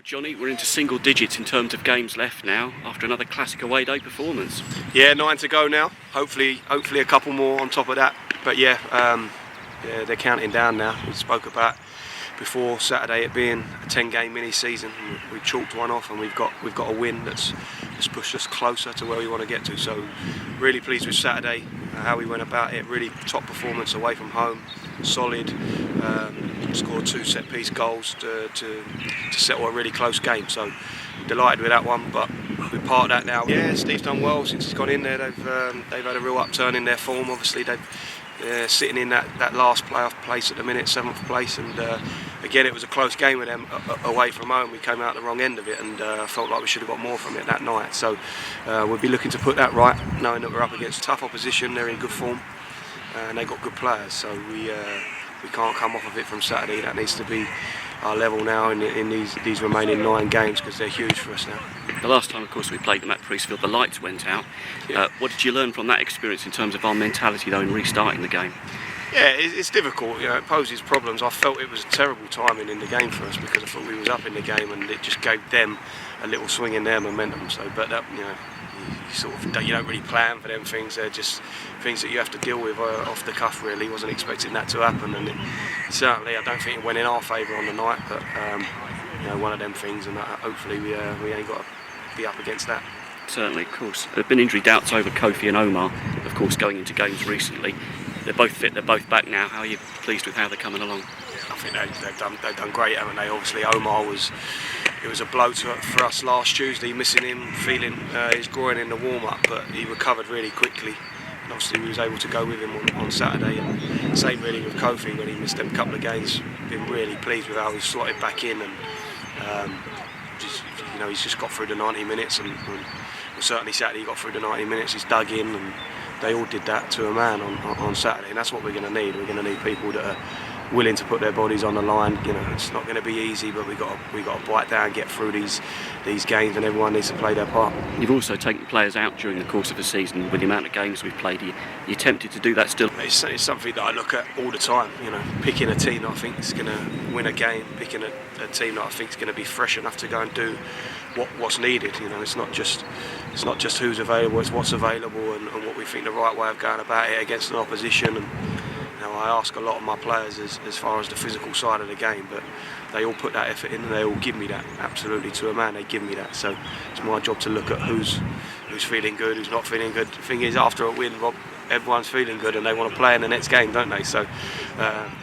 Well, Johnny, we're into single digits in terms of games left now after another classic away day performance. Yeah, 9 to go now. Hopefully a couple more on top of that. But yeah, they're counting down now. We spoke about before Saturday it being a 10-game mini-season. We chalked one off, and we've got a win that's pushed us closer to where we want to get to. So really pleased with Saturday, how we went about it. Really top performance away from home, solid. Scored 2 set-piece goals to settle a really close game. So delighted with that one, but we're part of that now. Yeah, Steve's done well since he's gone in there. They've had a real upturn in their form. Obviously they're sitting in that last playoff place at the minute, 7th place, and again it was a close game with them away from home. We came out the wrong end of it, and felt like we should have got more from it that night. So we'll be looking to put that right, knowing that we're up against tough opposition. They're in good form, and they've got good players. So we can't come off of it from Saturday. That needs to be our level now in these remaining 9 games, because they're huge for us now. The last time, of course, we played them at Priestfield, the lights went out. Yeah. What did you learn from that experience in terms of our mentality, though, in restarting the game? Yeah, it's difficult. It poses problems. I felt it was terrible timing in the game for us, because I thought we was up in the game, and it just gave them a little swing in their momentum. So, but that, you don't really plan for them things. They're just things that you have to deal with off the cuff. Really, wasn't expecting that to happen, and certainly I don't think it went in our favour on the night. But one of them things, and hopefully we ain't got to be up against that. Certainly, of course. There have been injury doubts over Kofi and Omar, of course, going into games recently. They're both fit, they're both back now. How are you pleased with how they're coming along? I think they've done great, haven't they? Obviously, Omar was a blow for us last Tuesday, missing him, feeling his groin in the warm-up, but he recovered really quickly. And obviously, we was able to go with him on Saturday. And same really with Kofi when he missed them couple of games. Been really pleased with how he's slotted back in, and he's just got through the 90 minutes, and certainly Saturday he got through the 90 minutes. He's dug in, and they all did that to a man on Saturday, and that's what we're going to need. We're going to need people that are willing to put their bodies on the line. It's not going to be easy, but we got to bite down, get through these games, and everyone needs to play their part. You've also taken players out during the course of the season with the amount of games we've played. You're tempted to do that still? It's something that I look at all the time. Picking a team that I think is going to win a game, picking a team that I think is going to be fresh enough to go and do what's needed. It's not just who's available, it's what's available, and what we think the right way of going about it against an opposition. And I ask a lot of my players as far as the physical side of the game, but they all put that effort in, and they all give me that, absolutely to a man. They give me that. So it's my job to look at who's feeling good, who's not feeling good. The thing is, after a win, Rob, everyone's feeling good, and they want to play in the next game, don't they? So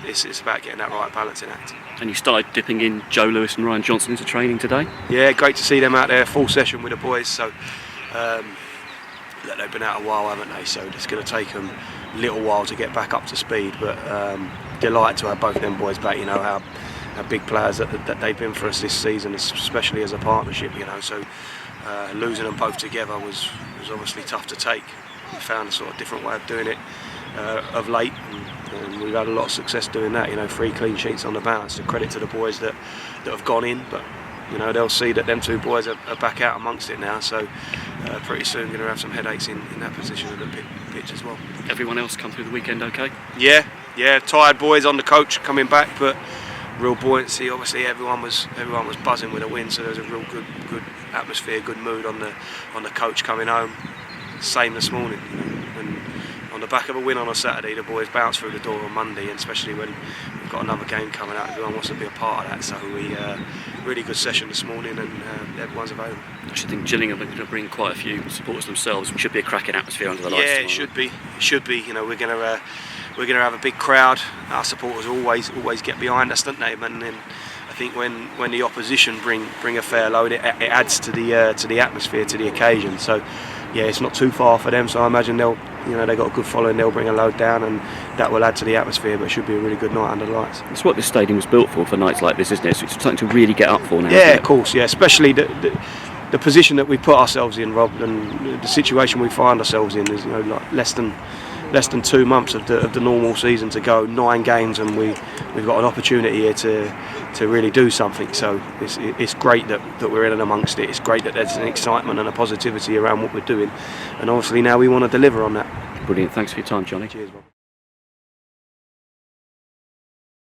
it's about getting that right balancing act. And you started dipping in Joe Lewis and Ryan Johnson into training today? Yeah, great to see them out there, full session with the boys. So they've been out a while, haven't they? So it's going to take them a little while to get back up to speed. But delighted to have both them boys back. How big players that they've been for us this season, especially as a partnership. So losing them both together was obviously tough to take. We found a sort of different way of doing it of late, and we've had a lot of success doing that. 3 clean sheets on the bounce. A credit to the boys that have gone in, but they'll see that them 2 boys are back out amongst it now. So pretty soon going to have some headaches in that position of the pitch as well. Everyone else come through the weekend okay? Yeah. Tired boys on the coach coming back, but real buoyancy. Obviously, everyone was buzzing with a win, so there was a real good atmosphere, good mood on the coach coming home. Same this morning, and on the back of a win on a Saturday, the boys bounced through the door on Monday, and especially when we've got another game coming out, everyone wants to be a part of that. So we really good session this morning, and everyone's available. I should think Gillingham are going to bring quite a few supporters themselves. It should be a cracking atmosphere under the lights. Yeah, it should be. We're going to have a big crowd. Our supporters always get behind us, don't they? And then I think when the opposition bring a fair load, it adds to the atmosphere, to the occasion. So yeah, it's not too far for them. So I imagine they've got a good following. They'll bring a load down, and that will add to the atmosphere. But it should be a really good night under the lights. It's what this stadium was built for nights like this, isn't it? So it's something to really get up for now. Yeah, of course. Yeah, especially the position that we put ourselves in, Rob, and the situation we find ourselves in is like less than 2 months of the normal season to go, 9 games, and we've got an opportunity here to really do something. So it's great that we're in and amongst it. It's great that there's an excitement and a positivity around what we're doing, and obviously now we want to deliver on that. Brilliant. Thanks for your time, Johnny. Cheers, Rob.